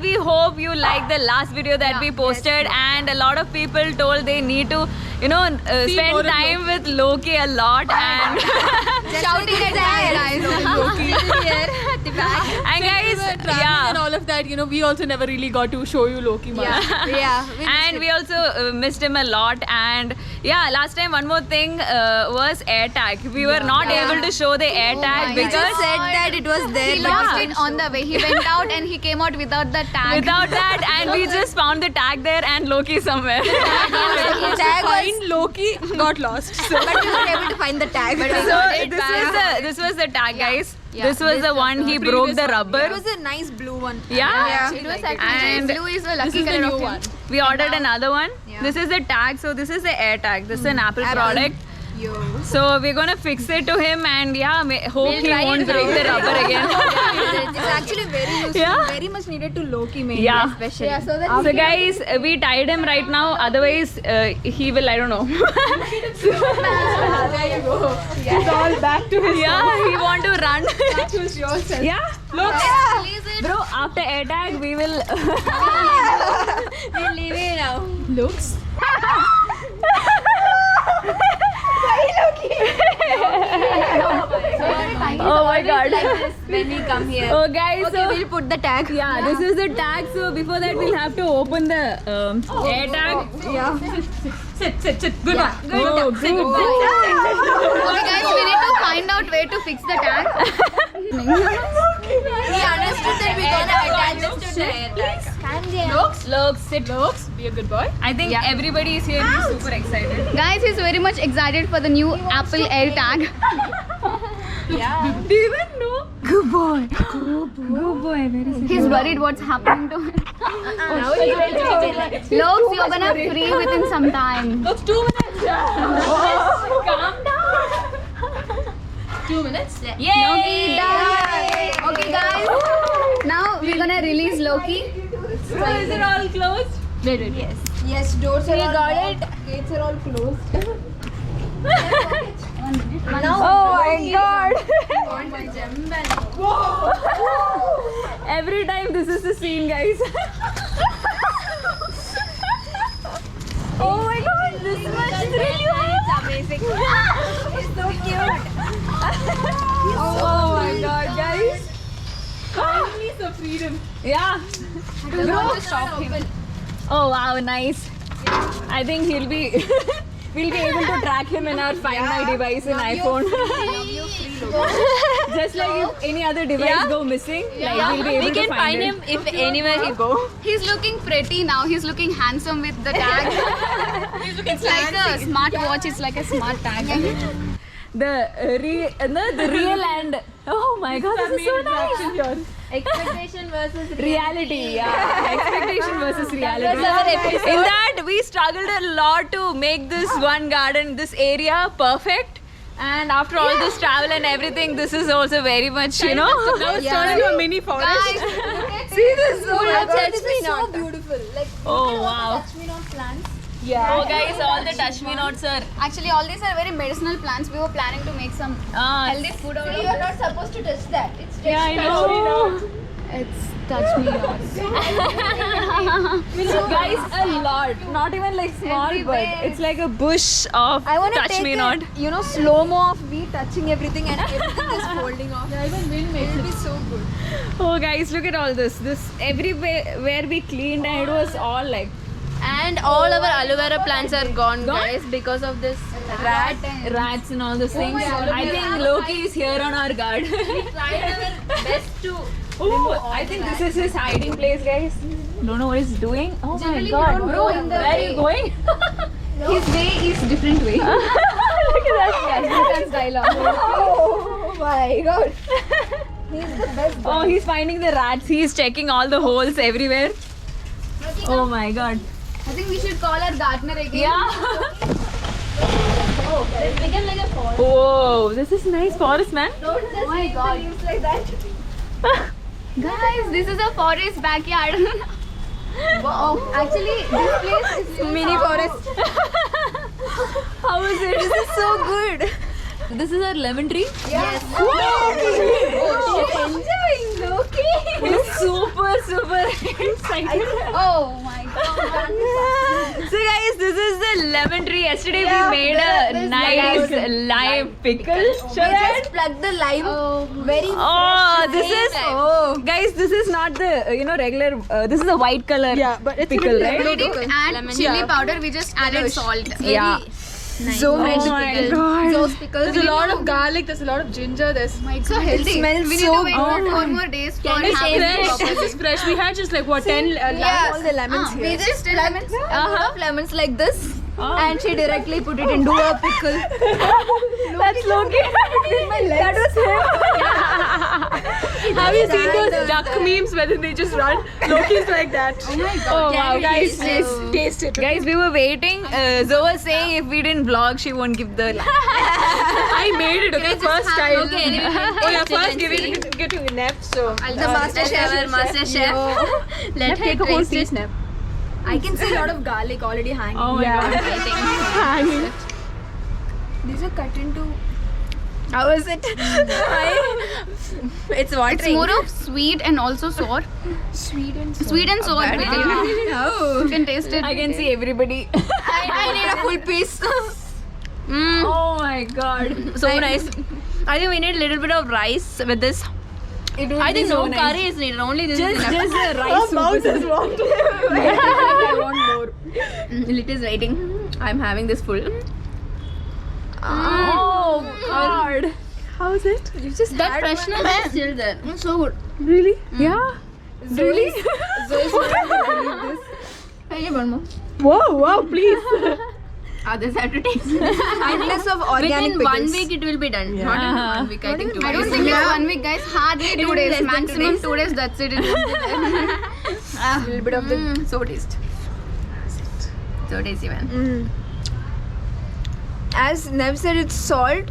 we hope you liked the last video that we posted, and a lot of people told they need to, you know, spend time with Loki a lot and shouting at guys. Loki here at the back. and guys, And all of that, you know, we also never really got to show you Loki much. and we also missed him a lot. And yeah, last time one more thing was air tag. We were not able to show the air tag We just because said that it was there. He but lost it on the way. He went out and he came out without the tag. without that, and we just found the tag there and Loki somewhere. tag was, Find Loki got lost. So. but we were able to find the tag. So this was the tag, guys. This was the one he broke the rubber. It was a nice blue one. Yeah. It was And actually blue is the lucky color of him. We ordered another one. This is the tag. So this is the air tag. This is an Apple product. Yo. So we're gonna fix it to him, and yeah, hope he won't break the rubber again. It's actually very useful. Yeah. Very much needed to Loki mainly, Yeah. especially. So guys, we tied him right now. Otherwise, he will, I don't know. There you go. It's all back to his Yeah, he want to run. back to his real self. Yeah. Look. Release it. Bro, after air tag, we will. We're leaving now. Looks. Oh my god. When we come here. Oh guys, Okay, so we'll put the tag. yeah, this is the tag. So before that, we'll have to open the air tag. Yeah. Sit. Good one. Oh, good. Okay guys, we need to find out where to fix the tag. He understood that we're gonna attach this to the air tag. Looks, sit. Looks. Be a good boy. I think everybody is here is super excited. Guys, he's very much excited for the new Apple Air tag. Do you even know? Good boy. Good boy. Very He's worried what's happening to him. Looks, you're gonna free within some time. Looks 2 minutes. Calm down. 2 minutes. Loki died. Okay guys, now we're gonna release Loki. So is it all closed? Wait. Yes, doors are all locked. Gates are all closed. Oh my god. Every time this is the scene, guys. Oh my god, this much thrill you have. It's amazing. It's so cute. Oh my god, guys. Finally some freedom. Yeah. Don't to stop him. Oh wow, nice. I think he'll be we'll be able to track him in our Find My device in iPhone. Just like if any other device go missing, like we'll be able to find him. if anywhere he go. He's looking pretty now. He's looking handsome with the tag. It's like a smart watch. It's like a smart tag. The real and oh my god, this is so nice. Expectation versus Reality, yeah. Expectation versus reality. our episode. In that, we struggled a lot to make this one garden, this area perfect. And after all this travel and everything, this is also very much, you know. Now it's turning to a mini forest. Guys, See this? Oh my god, this is so beautiful. Like, Oh wow. touch me not plants. Oh guys, all the touch me nots are. actually, all these are very medicinal plants. We were planning to make some healthy food out of You it. are not supposed to touch that. It's just Yeah, I know. It's touch me not. Guys, a lot. Not even like small, but it's like a bush of I want to touch take me it, not. you know, slow-mo of me touching everything and everything is folding off. Yeah, even wind makes It will it. be so good. Oh guys, look at all this. This everywhere where we cleaned and it was all like And all our aloe vera plants are gone, guys, because of this rat. rats and all those things. I think Loki is here on our guard. Tried our best to. Oh, I think this is his hiding place, guys. Don't know what he's doing. Oh my Generally, god, we don't bro, go in the where are you going? His way is different way. Look at that. That's dialogue. Oh my god. He's the best. Oh, he's finding the rats. He's checking all the holes everywhere. Oh my god. I think we should call our gardener again. Yeah. Let's begin like a forest. Whoa, this is nice forest, man. Don't just my leave God. the leaves like that. Guys, this is a forest backyard. Wow. Actually, this place is Mini forest. How is it? This is so good. This is our lemon tree. Yes. Enjoying, okay. Super excited. Oh my god. So guys, this is the lemon tree. Yesterday we made a nice lime pickle. Show that. Just plug the lime. Very Oh, this fresh is lime. guys. This is not the regular. This is a white color. Yeah, but it's pickle, a right? We didn't add Lemon. chili powder, we just added salt. Yeah. So Oh fresh my pickle. god. Those pickles. There's a lot of garlic, there's a lot of ginger, there's It's so healthy. smells We need so to wait for good. 4 more days for Can we having taste it it? properly. this is fresh. We had just like what 10 limes. All the lemons We here. just did lemons. A lot of lemons like this, and she directly put it into a pickle. That's Loki. That was him. Have you seen those duck memes where they just run? Loki's like that. Oh my god. Oh wow, guys. Please taste it. Guys, we were waiting. Zoe was saying if we didn't vlog, she won't give the. I made it, okay? First time. Okay, anyway, Oh yeah, taste it first and give see. it to Nef, so. The master chef. Master chef. Let her Take a whole taste piece, it. Nef. I can see a lot of garlic already hanging. Oh my god. These are cut into. How is it? It's It's watering. more of sweet and also sour. sweet and Sweet and sour. Oh. You can taste it. I can see everybody. I need a full piece. Mm. Oh my god. So nice. I think we need a little bit of rice with this. It would I be think so no nice. curry is needed. Only this is enough. Just the rice soup. is wanting. I want more. It is waiting. I'm having this full. Oh god. How is it? You just That freshness is still there. so good. Really? Yeah. Really? One more. Wow, please. Others have to taste. Kindness of organic Within 1 week it will be done. Not in 1 week. I think 2 I don't days. think it's 1 week, guys. Hardly 2 will be days. less than 2 Maximum days. 2 days. That's it. It will be there. A little bit of the so taste. So tasty, man. As Nev said, it's salt,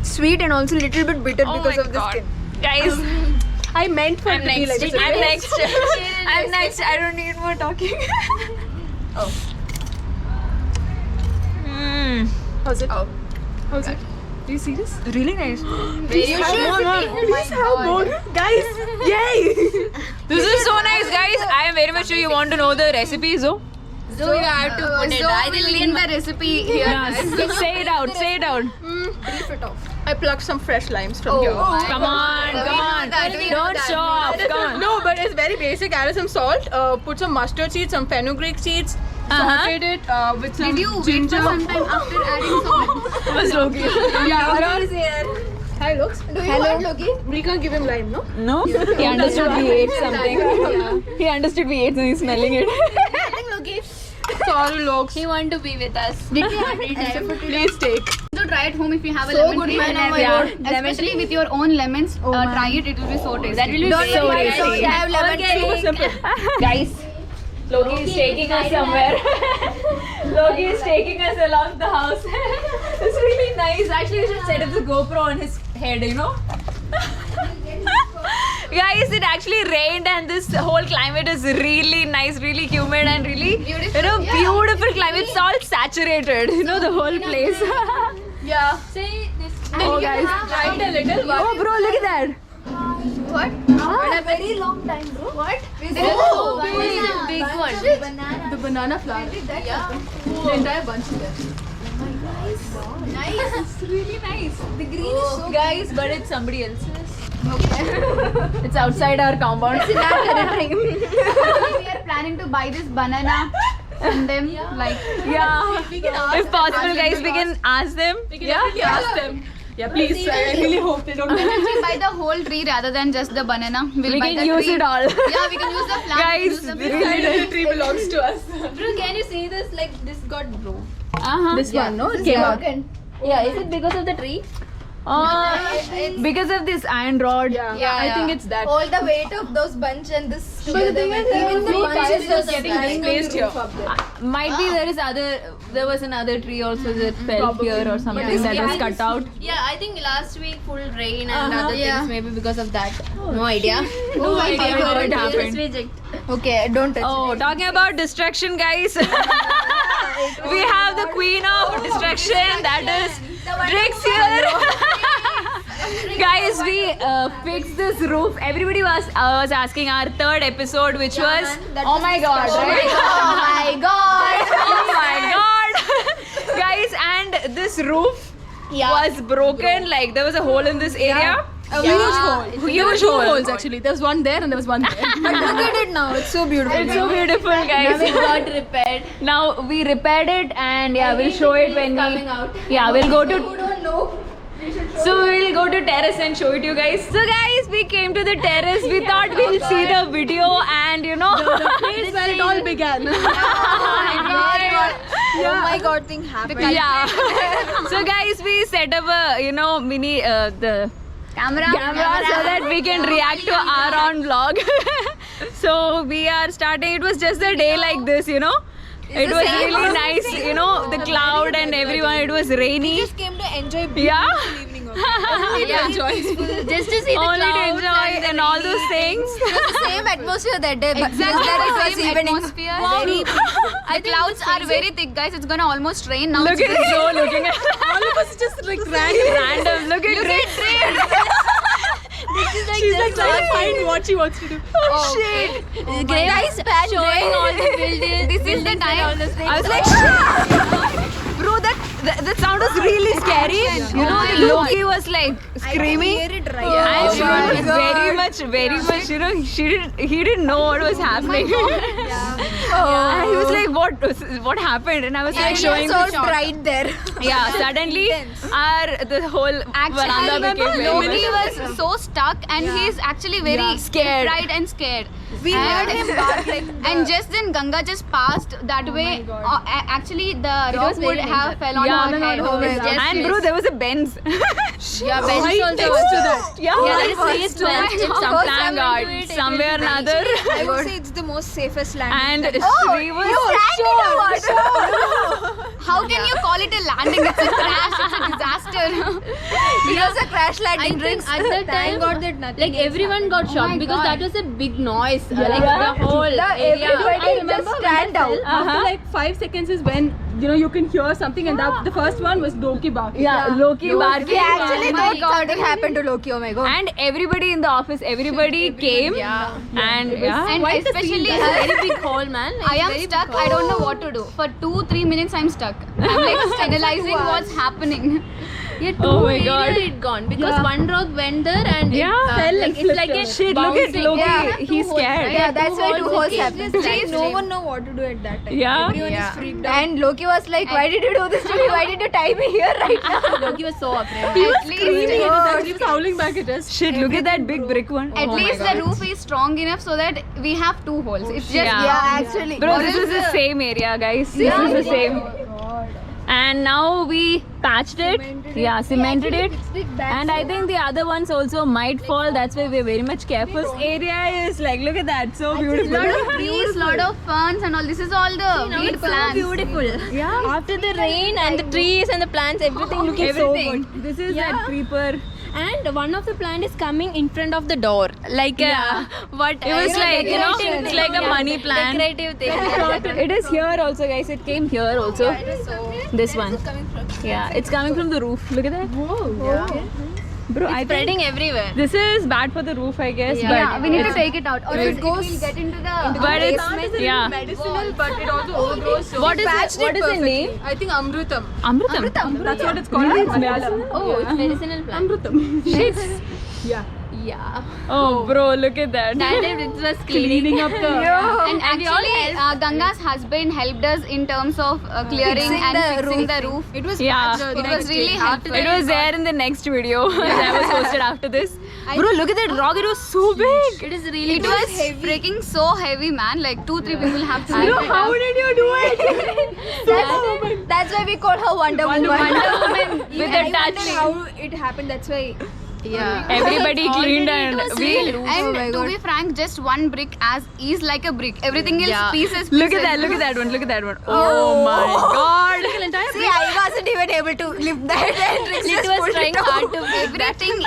sweet, and also a little bit bitter because of the skin. Guys, I meant for it to be like this. I'm next. I'm next. I don't need more talking. How's it? Oh. How's it? Do you see this? Really nice. You should. Please have more. Guys, yay! This is so nice, guys. I am very much sure you want to know the recipe, so. So you have to put it. So I I think will we link can the recipe here. Yes. Say it out. Say it out. I plucked some fresh limes from here. Come on. Come on. Don't show off. Come on. No, but it's very basic. Added some salt, put some mustard seeds, some fenugreek seeds, sauteed it with some Did you wait ginger. for some time after adding salt? Was Loki. Loki is here. Hi, looks. Do you want Loki? We can't give him lime, no? No? He understood we ate something. He understood we ate something, smelling it. Sorry, looks. He want to be with us. Did you every time? Please take. So try it home if you have a So lemon good, tree. man. Oh my Yeah. God. Lemon Especially with your own lemons. Try it. It will be so tasty. That will be Don't so worry, tasty. don't Have lemon tea. Guys, Loki is taking us somewhere. Loki is taking us along the house. It's really nice. Actually, we should set up the GoPro on his head, you know? Guys, it actually rained and this whole climate is really nice, really humid and really beautiful climate. It's all saturated, you know, the whole place. Yeah. Say this. Oh, guys. Tried a little. Oh, bro, look at that. What? But a very long time, bro. What? Oh, big one. The banana flower. Yeah. The entire bunch is there. Nice. It's really nice. The green is so Guys, but it's somebody else's. It's outside our compound. We are planning to buy this banana from them. Like, Yeah. If possible, guys, we can ask them. Yeah, ask them. Yeah, please. I really hope they don't. we buy the whole tree rather than just the banana. We'll We buy can the use tree. it all. Yeah, we can use the plant. Guys, use the The tree belongs to us. Bro, can you see this? Like this got broke. This one, no? This Came out. broken. Yeah, is it because of the tree? Because of this iron rod. Yeah, Yeah, I yeah. think it's that. All the weight of those bunch and this. But the thing is, even the bunch is just getting misplaced here. Might be there was another tree also that fell here or something that was cut out. Yeah, I think last week full rain and Uh-huh. other things maybe because of that. No idea. No idea how it happened. Okay, don't touch Oh, talking about distraction, guys. We have the queen of distraction, that is Drinks here. Guys, we fixed this roof. Everybody was asking our third episode, which was oh my god, right? Oh my god. Oh my god. Guys, and this roof was broken. Like there was a hole in this area. A huge hole. Huge Two hole. holes actually. There was one there and there was one there. But look at it now. It's so beautiful. It's so beautiful, guys. It got repaired. Now we repaired it, and yeah, we'll show it when coming we. out. Yeah, we'll go to. Who don't know? So we'll go to terrace and show it to you guys. So guys, we came to the terrace. We thought we'll see the video, and you know. The place where it all began. Oh my god, thing happened. Yeah. So guys, we set up a mini the Camera. camera so that we can react to our own vlog. So we are starting. It was just a day like this, It was really nice, the cloud and everyone. It was rainy. Just came to enjoy Yeah. evening. Just to see the Only to clouds enjoy and all those things. The same atmosphere that day, but Exactly. that it was Same evening. atmosphere. Very The clouds are very thick, guys. It's gonna almost rain now. Look at Joe looking at All of us just like random. Look at Ray. She's like trying to find what she wants to do. Oh shit. nice patch. Showing all the buildings. This is the time. I was like, shit. Bro, that sound was really scary. Loki was like screaming. Hear it right. And she was very much, he didn't know what was happening. And he was like, what happened? And I was like showing so the shot. bright there. Yeah, suddenly the whole Actually, veranda became very Loki much was so stuck, and he's actually very scared. fright and scared. We heard him bark like And just then Ganga just passed that way. Actually, the rock would have fell on Yeah, her head. oh my It's God. just And bro, there was a Benz. yeah, Right next to that. Yeah, there is thank God. Somewhere or another. I would say it's the most safest landing. And Shri was How can you call it a landing? It's a crash. It's a disaster. It was a crash landing. think at that Thank time, God that nothing like has everyone got Oh shocked my because God. that was a big noise. Like Yeah. the whole area. everybody I remember just when I stand out. fell, After like 5 seconds is when you can hear something, and that the first one was Loki barking. Yeah, Loki barking. We actually Oh my thought something happened to Loki. Oh my God. And everybody in the office, everybody came. And yeah. And Quite the especially scene. That's a very big hole, man. I am stuck. I don't know what to do. For 2-3 minutes, I'm stuck. I'm like analyzing what's happening. Yeah, two Oh my area God. it gone because one rock went there and Yeah. it fell Like, it's like a Shit, look at bouncing. Loki. Yeah. He's scared. Yeah, that's why two holes It's happened. just like No one know what to do at that time. Yeah. Everyone is freaked out. And Loki was like, "Why did you do this to me? Why did you tie me here right now?" Loki was so afraid. At least, He was howling back at us. Shit, look at that big brick one. at least the roof is strong enough so that we have 2 holes. It's just Yeah. actually. Bro, this is the same area, guys. This is the same. And now we patched it. Yeah, cemented it. And I think the other ones also might fall. That's why we're very much careful. This area is like, look at that, so beautiful. lot of trees, lot of ferns and all. This is all the weed plants. Beautiful. Yeah. After the rain and the trees and the plants, everything looking Everything. so good. This is that creeper. And one of the plant is coming in front of the door. Like what? It was like, it's like a money plant. Decorative thing. It is here also, guys. It came here also. This one. Yeah, it's coming from the roof. Look at that. Whoa. Bro, I think Spreading everywhere. this is bad for the roof, I guess. Yeah, But we need to it's- take it out or else it will get into the. But it's yeah. Medicinal, but it also overgrows. So What is patched it? What it is the perfectly. name? I think Amrutam. Amrutam. That's what it's called in Malayalam. Oh, it's medicinal plant. Amrutam. Yeah. Oh, bro, look at that. That time it was cleaning up the. And actually, Ganga's husband helped us in terms of clearing Fixing and the fixing roof. the roof. It was Yeah. patched It was really helpful. It was there in the next video that was posted after this. Bro, look at that rock. It was so big. It is really It was freaking so heavy, man. Like 2-3 people have to. Bro, how did you do it? That's why we call her Wonder Woman. With the I wonder touch. how it happened. That's why Yeah. Everybody cleaned and we. And to be frank, just one brick is like a brick. Everything else pieces. Look at that! Look at that one! Look at that one! Oh my God! See, I wasn't even able to lift that. And It was trying hard to Everything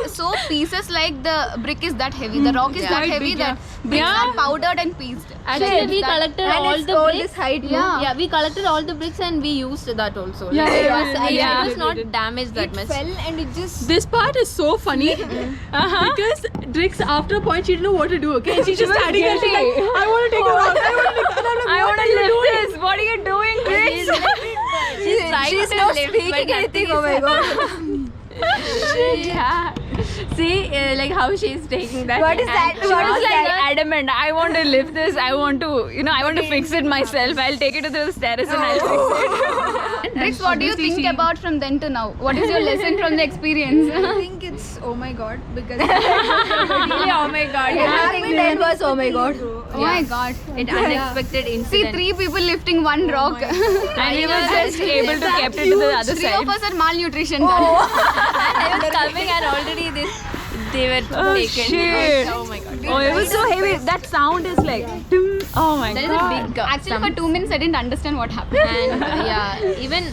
is so pieces, like the brick is that heavy, the rock is that heavy that bricks are powdered and pieced. Actually, we collected all the bricks. this height. Yeah, we collected all the bricks and we used that also. Yeah, Like, yeah. it was not damaged that much. Fell and it just. This part is so funny because Drix, after a point, she didn't know what to do. Okay, she's just standing there. She's like, I want to take her out. I want to take her out. I want to lift this. What are you doing, Chris? She's not speaking anything. Oh my god. Yeah. See, like how she's taking that. What is that? She What was is like that? adamant. I want to lift this. I want to, I want to fix it myself. I'll take it to the terrace and I'll fix it. Trix, what do you think about from then to now? What is your lesson from the experience? I think it's oh my god because Really, oh my god. what happened then was oh my god. Oh my god. It unexpected See, incident. 3 people lifting one rock. And we were just able to kept it to the other 3 side. of us are malnutrition. I was coming and already they were Oh taken. shit! Oh my god. Oh, it was so heavy. That sound is like, dim. Oh my That is god. a big Actually, for 2 minutes, I didn't understand what happened. and yeah, even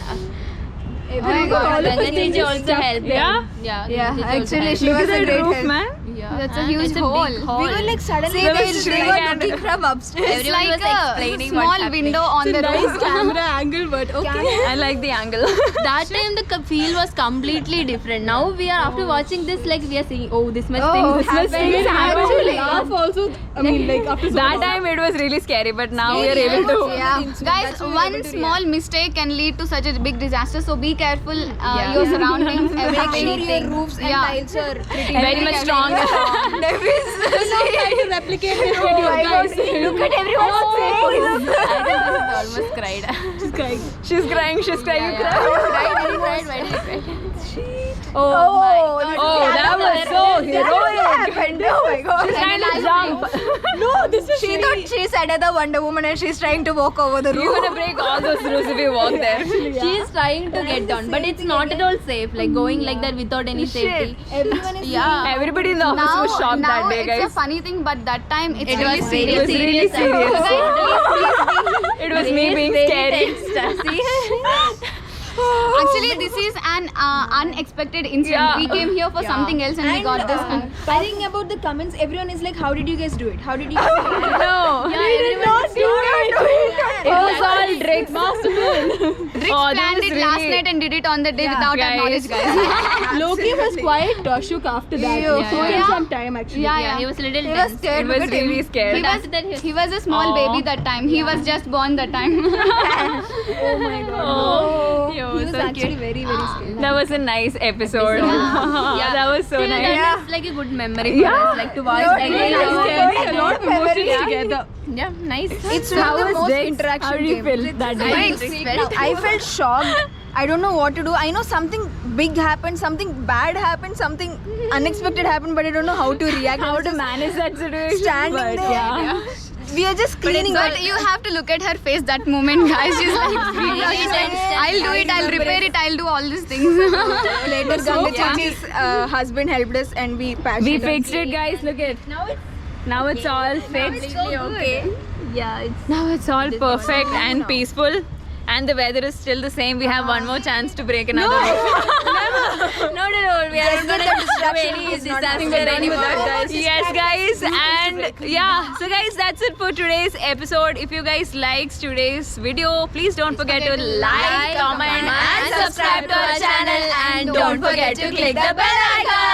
God. Gangaji also helped. Yeah? Yeah. Yeah, Gangaji also actually helped. she Look was at a that great roof, help. man. Yeah. That's a And huge it's a hole. big hall. We were like suddenly See, they they were were looking from upstairs. It's Everyone like was a explaining what's small happening. window on the Nice roof. camera angle, but okay. I like the angle. That time the feel was completely different. Now we are after watching this, like we are saying, oh, this much things, this much things happened. Actually, laugh also. I mean, like after so That long. time it was really scary, but now we are able to. Yeah. Guys, one small mistake can lead to such a big disaster. So be careful. Your surroundings, Make sure everything. your roofs and Yeah. tiles are pretty Very much strong. Try to replicate it. Oh my god. Look at everyone saying. I think almost cried. She's crying. She's crying. You cry. Oh my god. Oh, that was so heroic. happened. Oh my god. She's trying to jump. No, this is She thought she's another Wonder Woman and she's trying to walk over the You're roof. gonna break all those rules if you walk there. She is trying to get down, but it's not at all safe. Like going like that without any safety. Everyone is Yeah. Everybody in the office was shocked now that day, it's a guys. funny thing, but that time it's It really was serious. It was really serious. It was me being scary. Actually, this is an unexpected incident. Yeah. We came here for something else and we got this. Talking about the comments, everyone is like, how did you guys do it? How did you guys do it? No. It was all Drake's Rick Oh, that planned was it last really- night and did it on the day without our guys. knowledge, guys. Loki was quite shook after that. Yeah. It took him some time actually. Yeah, He was a little He was tense. scared. It Look was at him. really scary. He was, he was a small Aw. baby that time. He was just born that time. Oh my god. Oh, He was so actually cute. very, very scared. That was a nice episode. Yeah. That was so Still, nice. that is like a good memory for us, like to watch. Not Like, really yeah, nice. Carrying a lot of emotions Yeah. together. yeah, nice. It's one of the most interaction How did you game. feel that day? I felt shocked. I don't know what to do. I know something big happened, something bad happened, something unexpected happened, but I don't know how to react. How to manage that situation? standing but there. Yeah. We are just cleaning. But you have to look at her face that moment, guys. She's like, She's like, I'll do it, I'll repair it, I'll do all these things. Later, Gangachi's husband helped us and we patched We it up. fixed it, guys. Look at. Now it's all fixed. Okay. Yeah, it's Now it's all perfect and peaceful. And the weather is still the same. We have one more chance to break another record. not at all. We are Just not that going the to do distraction any is not disaster happening. anymore. Yes, guys, and yeah, so guys, that's it for today's episode. If you guys liked today's video, please don't forget to like, comment, and subscribe to our channel, and don't forget to click the bell icon.